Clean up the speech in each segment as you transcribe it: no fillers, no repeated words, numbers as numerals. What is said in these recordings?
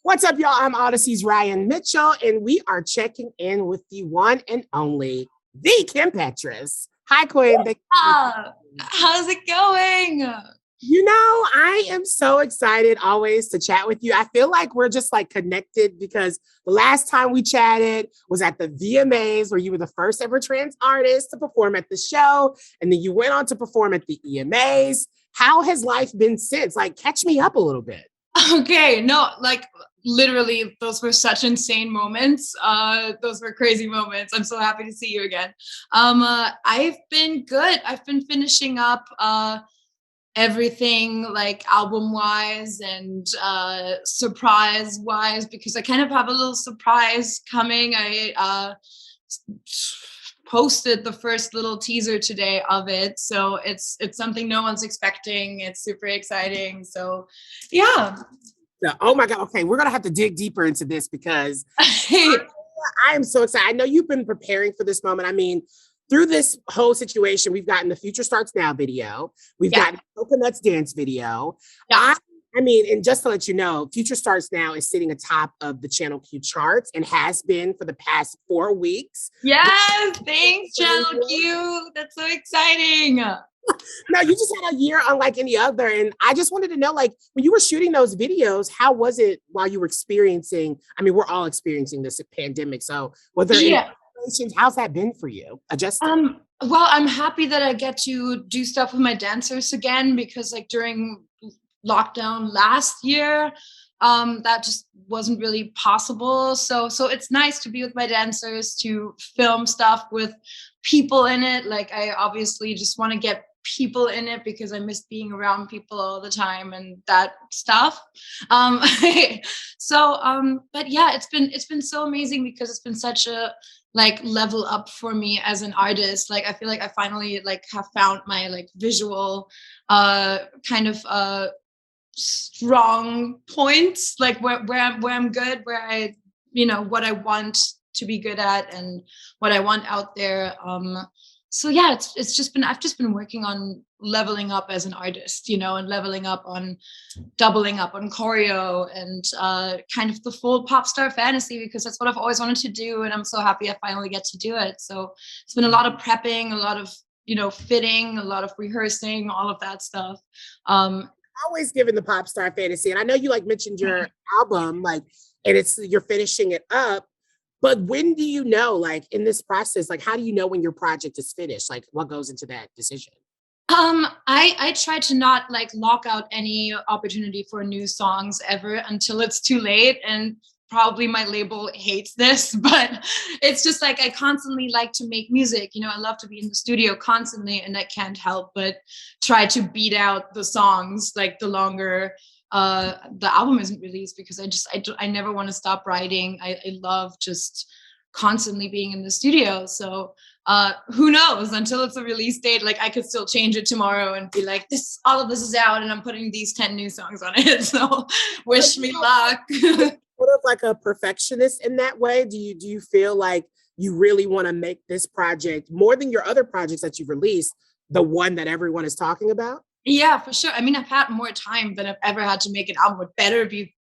What's up, y'all? I'm Audacy's Ryan Mitchell, and we are checking in with the one and only, the Kim Petras. Hi, Quinn. How's it going? I am so excited always to chat with you. I feel like we're just like connected because the last time we chatted was at the VMAs where you were the first ever trans artist to perform at the show. And then you went on to perform at the EMAs. How has life been since? Like, catch me up a little bit. Okay, no, like literally, those were such insane moments. Those were crazy moments. I'm so happy to see you again. I've been good. I've been finishing up everything like album wise and surprise wise because I kind of have a little surprise coming. I posted the first little teaser today of it, so it's something no one's expecting. It's super exciting, so yeah. Oh my God. Okay, we're gonna have to dig deeper into this because I am so excited. I know you've been preparing for this moment. I mean, through this whole situation, we've gotten the Future Starts Now video. We've gotten Coconuts dance video. Yeah. I mean, and just to let you know, Future Starts Now is sitting atop of the Channel Q charts and has been for the past 4 weeks. Yes, thanks, Channel Q. That's so exciting. No, you just had a year unlike any other. And I just wanted to know, like, when you were shooting those videos, how was it while you were experiencing? I mean, we're all experiencing this pandemic. So, were there any situations? How's that been for you? Adjusting? Well, I'm happy that I get to do stuff with my dancers again because, like, during lockdown last year, that just wasn't really possible. So it's nice to be with my dancers, to film stuff with people in it. Like, I obviously just want to get people in it because I miss being around people all the time and that stuff. But yeah, it's been so amazing because it's been such a like level up for me as an artist. Like, I feel like I finally like have found my like visual kind of strong points, like where I'm good, where I, what I want to be good at and what I want out there. So yeah, it's just been, I've just been working on leveling up as an artist, and leveling up on doubling up on choreo and kind of the full pop star fantasy, because that's what I've always wanted to do. And I'm so happy I finally get to do it. So it's been a lot of prepping, a lot of, fitting, a lot of rehearsing, all of that stuff. Always given the pop star fantasy. And I know you like mentioned your album, like, and you're finishing it up. But when do you know, like in this process, like how do you know when your project is finished? Like what goes into that decision? I try to not like lock out any opportunity for new songs ever until it's too late. And probably my label hates this, but it's just like I constantly like to make music. I love to be in the studio constantly, and I can't help but try to beat out the songs like the longer the album isn't released, because I never want to stop writing. I love just constantly being in the studio. So who knows, until it's a release date, like I could still change it tomorrow and be like, all of this is out and I'm putting these 10 new songs on it. So wish me luck. Sort of like a perfectionist in that way. Do you feel like you really want to make this project more than your other projects that you've released, the one that everyone is talking about? Yeah, for sure. I mean, I've had more time than I've ever had to make an album. It better be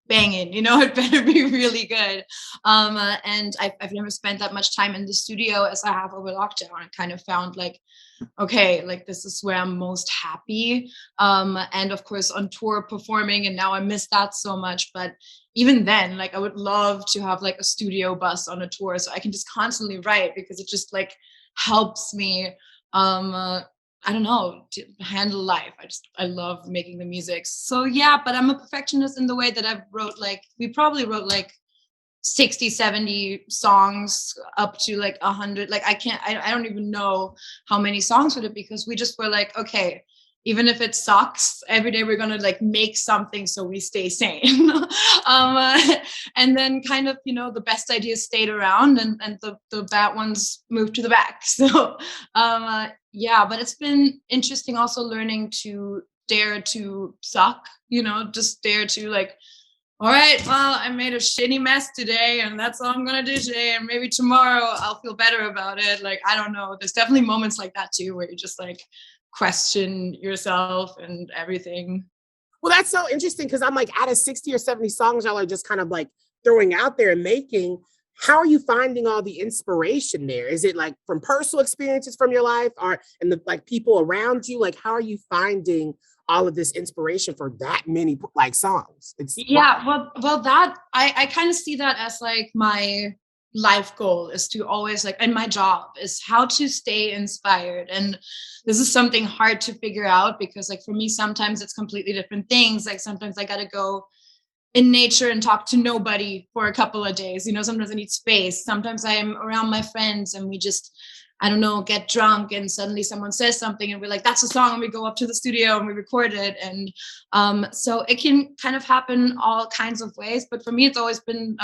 banging, it better be really good. And I've never spent that much time in the studio as I have over lockdown. I kind of found like, okay, like this is where I'm most happy. And of course on tour performing, and now I miss that so much. But even then, like I would love to have like a studio bus on a tour so I can just constantly write, because it just like helps me I don't know, to handle life. I love making the music. So yeah, but I'm a perfectionist in the way that we probably wrote like 60, 70 songs up to like 100. Like I don't even know how many songs with it, because we just were like, okay, even if it sucks, every day we're gonna like make something so we stay sane. And then kind of, the best ideas stayed around, and the bad ones moved to the back. So yeah, but it's been interesting also learning to dare to suck, just dare to like, all right, well, I made a shitty mess today and that's all I'm going to do today. And maybe tomorrow I'll feel better about it. Like, I don't know. There's definitely moments like that too, where you just like question yourself and everything. Well, that's so interesting because I'm like, out of 60 or 70 songs y'all are just kind of like throwing out there and making, how are you finding all the inspiration there? Is it like from personal experiences from your life or and the like people around you? Like, how are you finding all of this inspiration for that many like songs? It's wow. Yeah, well, that I kind of see that as like my life goal is to always like, and my job is how to stay inspired. And this is something hard to figure out because like for me, sometimes it's completely different things. Like sometimes I gotta go in nature and talk to nobody for a couple of days. You know, sometimes I need space. Sometimes I am around my friends and we just, I don't know, get drunk and suddenly someone says something and we're like, that's a song. And we go up to the studio and we record it. And so it can kind of happen all kinds of ways. But for me, it's always been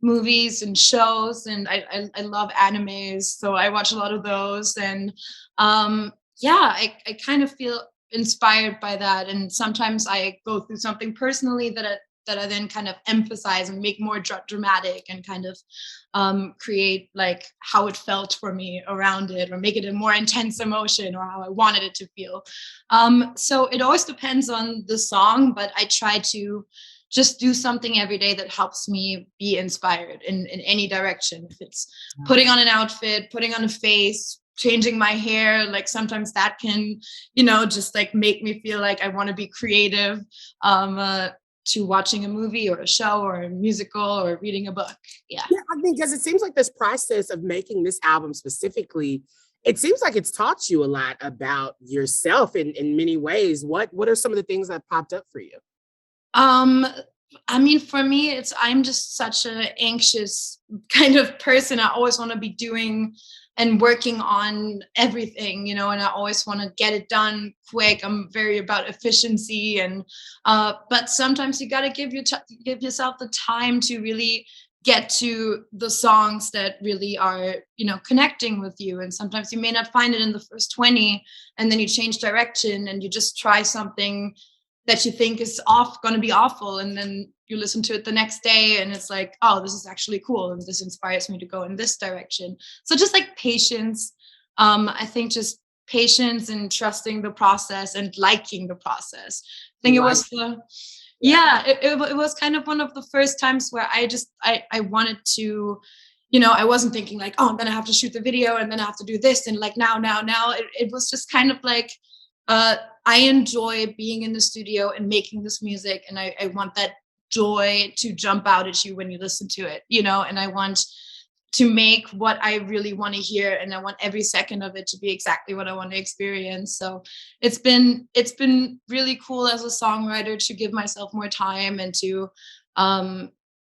movies and shows. And I love animes. So I watch a lot of those. And yeah, I kind of feel inspired by that. And sometimes I go through something personally that I then kind of emphasize and make more dramatic and kind of create like how it felt for me around it or make it a more intense emotion or how I wanted it to feel. So it always depends on the song, but I try to just do something every day that helps me be inspired in any direction. If it's putting on an outfit, putting on a face, changing my hair, like sometimes that can, you know, just like make me feel like I want to be creative. To watching a movie or a show or a musical or reading a book. Yeah. Yeah, I mean, because it seems like this process of making this album specifically, it seems like it's taught you a lot about yourself in many ways. What are some of the things that popped up for you? Um, I mean, for me, I'm just such an anxious kind of person. I always want to be doing and working on everything, you know, and I always want to get it done quick. I'm very about efficiency, and but sometimes you got to give yourself the time to really get to the songs that really are, you know, connecting with you. And sometimes you may not find it in the first 20, and then you change direction and you just try something that you think is going to be awful, and then you listen to it the next day and it's like, oh, this is actually cool and this inspires me to go in this direction. So just like patience. I think just patience and trusting the process and liking the process. I think it Like, was the yeah, it was kind of one of the first times where I wanted to, you know, I wasn't thinking like, oh, I'm gonna have to shoot the video and then I have to do this and like now. It was just kind of like I enjoy being in the studio and making this music, and I want that joy to jump out at you when you listen to it, you know, and I want to make what I really want to hear, and I want every second of it to be exactly what I want to experience. So it's been really cool as a songwriter to give myself more time and to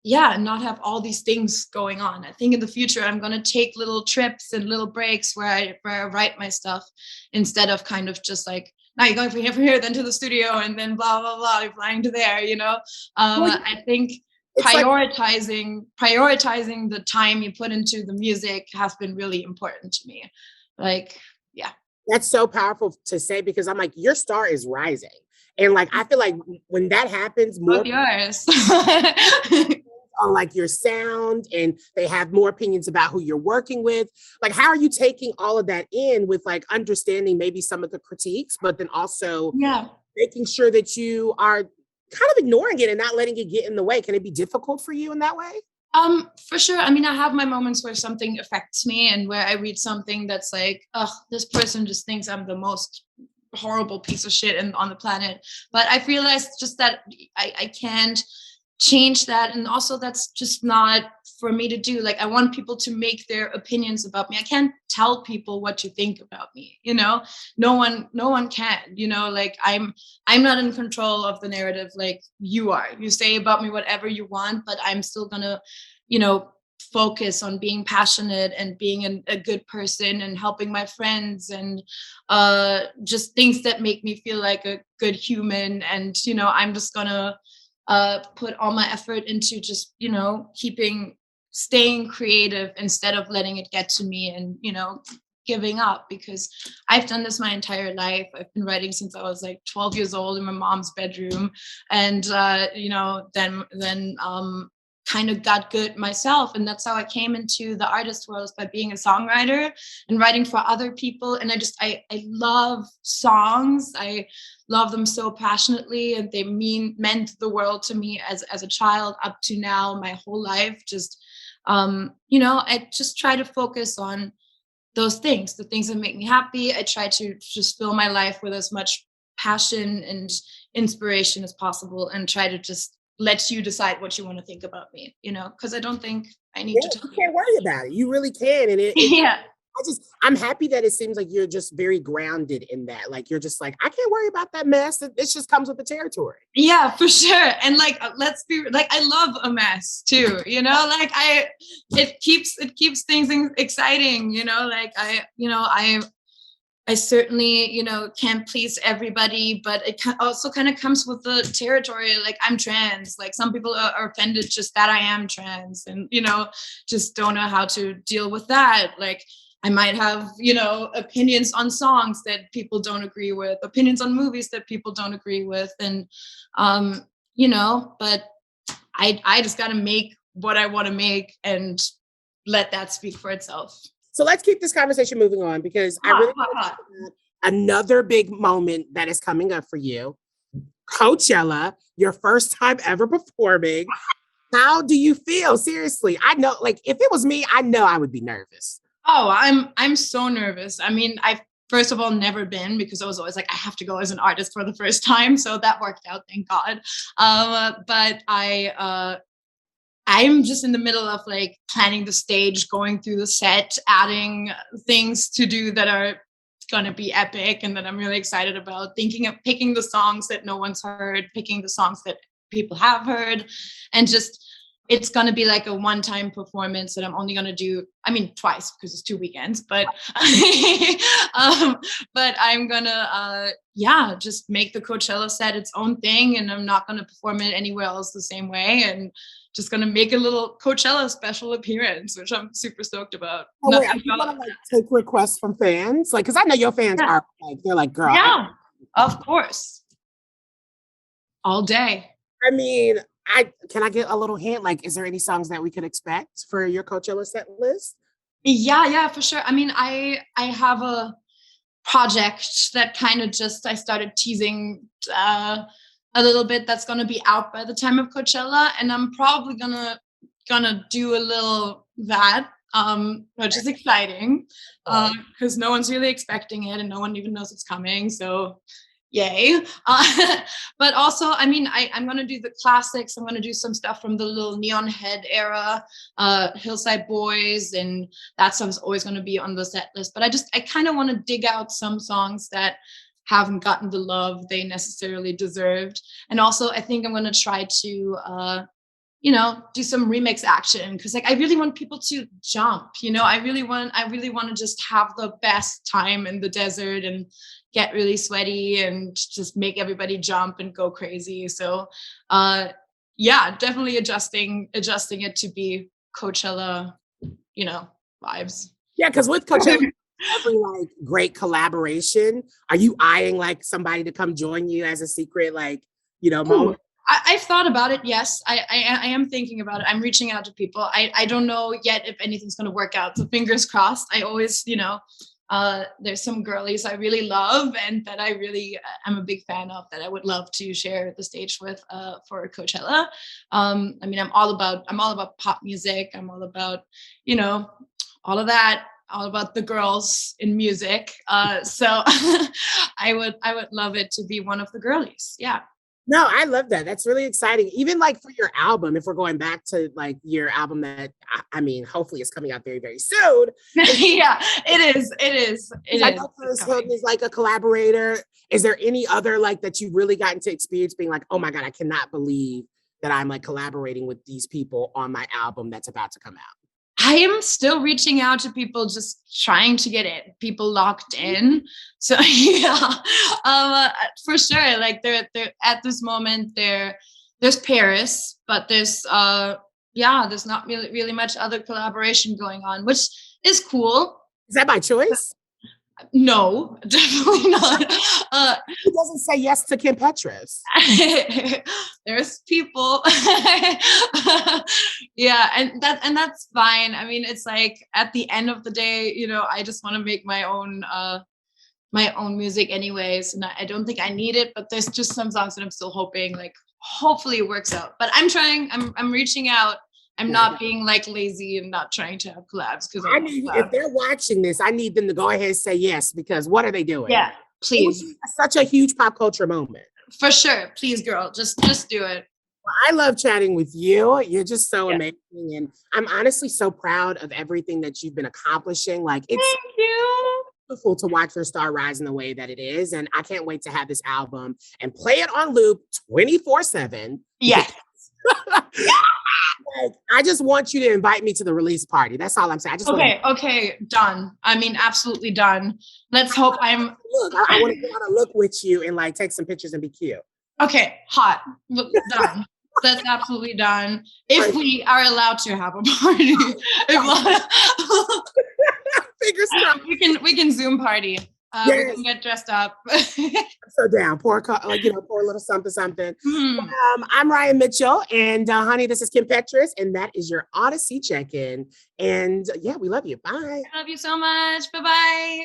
yeah, and not have all these things going on. I think in the future I'm going to take little trips and little breaks where I write my stuff instead of kind of just like, now you're going from here, then to the studio, and then blah blah blah, you're flying to there. You know, well, I think it's like prioritizing the time you put into the music has been really important to me. Like, yeah. that's so powerful to say because I'm like, your star is rising. And like I feel like when that happens, more Both yours. on like your sound and they have more opinions about who you're working with. Like, how are you taking all of that in with like understanding maybe some of the critiques, but then also Yeah. making sure that you are kind of ignoring it and not letting it get in the way? Can it be difficult for you in that way? For sure. I mean, I have my moments where something affects me and where I read something that's like, oh, this person just thinks I'm the most horrible piece of shit on the planet. But I've realized just that I can't change that. And also that's just not for me to do. Like I want people to make their opinions about me. I can't tell people what to think about me, you know? No one can, you know, like I'm not in control of the narrative like you are. You say about me whatever you want, but I'm still gonna, you know, focus on being passionate and being a good person and helping my friends and just things that make me feel like a good human. And you know, I'm just gonna put all my effort into just, you know, staying creative instead of letting it get to me and, you know, giving up, because I've done this my entire life. I've been writing since I was like 12 years old in my mom's bedroom. And, you know, then kind of got good myself. And that's how I came into the artist world, by being a songwriter and writing for other people. And I love songs. I love them so passionately, and they meant the world to me as a child up to now, my whole life. Just, I just try to focus on those things, the things that make me happy. I try to just fill my life with as much passion and inspiration as possible, and try to just let you decide what you want to think about me, because I don't think I need to tell you. Can't worry about it. You really can. And yeah. I'm happy that it seems like you're just very grounded in that. Like, you're just like, I can't worry about that mess. It just comes with the territory. Yeah, for sure. And like, let's be like, I love a mess too, like it keeps things exciting, like I certainly, can't please everybody, but it also kind of comes with the territory. Like, I'm trans. Like, some people are offended just that I am trans, and, just don't know how to deal with that. Like, I might have, opinions on songs that people don't agree with, opinions on movies that people don't agree with. And, but I just got to make what I want to make and let that speak for itself. So let's keep this conversation moving on, because I really want to talk about another big moment that is coming up for you. Coachella, your first time ever performing. How do you feel? Seriously, I know, like, if it was me, I know I would be nervous. Oh, I'm so nervous. I mean, I've first of all never been, because I was always like, I have to go as an artist for the first time. So that worked out, thank God. But I'm just in the middle of like planning the stage, going through the set, adding things to do that are going to be epic and that I'm really excited about, thinking of picking the songs that no one's heard, picking the songs that people have heard, and just, it's going to be like a one-time performance that I'm only going to do, twice, because it's 2 weekends, but but I'm going to, just make the Coachella set its own thing, and I'm not going to perform it anywhere else the same way, and just going to make a little Coachella special appearance, which I'm super stoked about. Oh, wait, are you going to like take requests from fans? Like, because I know your fans are like, they're like, girl. Yeah, of course. All day. Can I get a little hint? Like, is there any songs that we could expect for your Coachella set list? Yeah, for sure. I have a project that kind of just, I started teasing a little bit, that's going to be out by the time of Coachella, and I'm probably gonna do a little that, which is exciting, because no one's really expecting it, and no one even knows it's coming. So yay. But also, I'm going to do the classics. I'm going to do some stuff from the Little Neon Head era, Hillside Boys, and that stuff's always going to be on the set list. But I kind of want to dig out some songs that haven't gotten the love they necessarily deserved. And also, I think I'm going to try to, do some remix action, because like I really want people to jump. I really want to just have the best time in the desert and get really sweaty and just make everybody jump and go crazy. So definitely adjusting it to be Coachella, vibes. Yeah, because with Coachella, every like great collaboration, are you eyeing like somebody to come join you as a secret, like, moment? I've thought about it. Yes, I am thinking about it. I'm reaching out to people. I don't know yet if anything's going to work out. So fingers crossed. I always, there's some girlies I really love and that I really am a big fan of, that I would love to share the stage with for Coachella. I'm all about pop music. I'm all about, all of that. All about the girls in music. So I would love it to be one of the girlies. Yeah. No, I love that. That's really exciting. Even like for your album, if we're going back to like your album that, hopefully it's coming out very, very soon. Yeah, it is. I know Paris Hilton is like a collaborator. Is there any other like that you've really gotten to experience being like, oh my God, I cannot believe that I'm like collaborating with these people on my album that's about to come out? I am still reaching out to people, just trying to get people locked in. So for sure. Like they're at this moment there's Paris, but there's not really much other collaboration going on, which is cool. Is that by choice? No, definitely not. Who doesn't say yes to Kim Petras? There's people. Yeah, and that's fine. I mean, it's like at the end of the day, I just want to make my own music anyways, and I don't think I need it, but there's just some songs that I'm still hoping, like, hopefully it works out. But I'm trying, I'm reaching out. I'm not being like lazy and not trying to have collabs because I need, if they're watching this, I need them to go ahead and say yes, because what are they doing? Yeah, please. Such a huge pop culture moment. For sure. Please, girl, just do it. Well, I love chatting with you. You're just so amazing. And I'm honestly so proud of everything that you've been accomplishing. Like, it's Thank you. beautiful to watch your star rise in the way that it is. And I can't wait to have this album and play it on loop 24/7. Yes. Like, I just want you to invite me to the release party. That's all I'm saying. I just okay, done. I mean, absolutely done. Let's hope I'm look. I want to go on a look with you and like take some pictures and be cute. Okay, hot. Look, done. That's absolutely done. If we are allowed to have a party, Fingers crossed. We can Zoom party. We can get dressed up. So down, pour a little something. I'm Ryan Mitchell, and honey, this is Kim Petras, and that is your Audacy check-in. And yeah, we love you. Bye. I love you so much. Bye-bye.